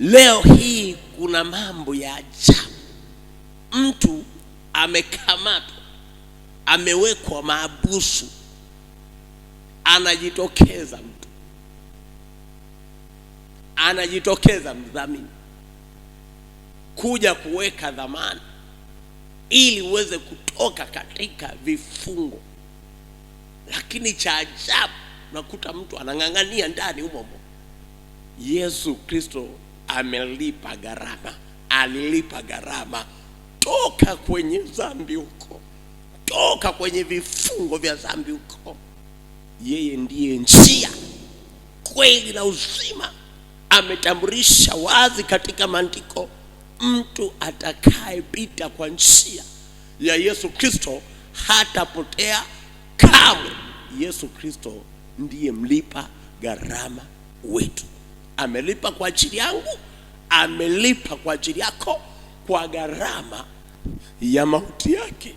Leo hii kuna mambo ya ajabu. Mtu amekamatwa, amewekwa mahabusu, anajitokeza mdhamini kuja kuweka dhamana ili uweze kutoka katika vifungo. Lakini cha ajabu, nakuta mtu anang'ang'ania ndani humo. Yesu Kristo amelipa gharama, alilipa gharama. Toka kwenye dhambi huko, toka kwenye vifungo vya dhambi huko. Yeye ndiye njia, kweli na uzima. Ametambulisha wazi katika maandiko, mtu atakayepita kwa njia ya Yesu Kristo hatapotea kamwe. Yesu Kristo ndiye mlipa gharama wetu. Amelipa kwa ajili yangu, amelipa kwa ajili yako, kwa gharama ya mauti yake.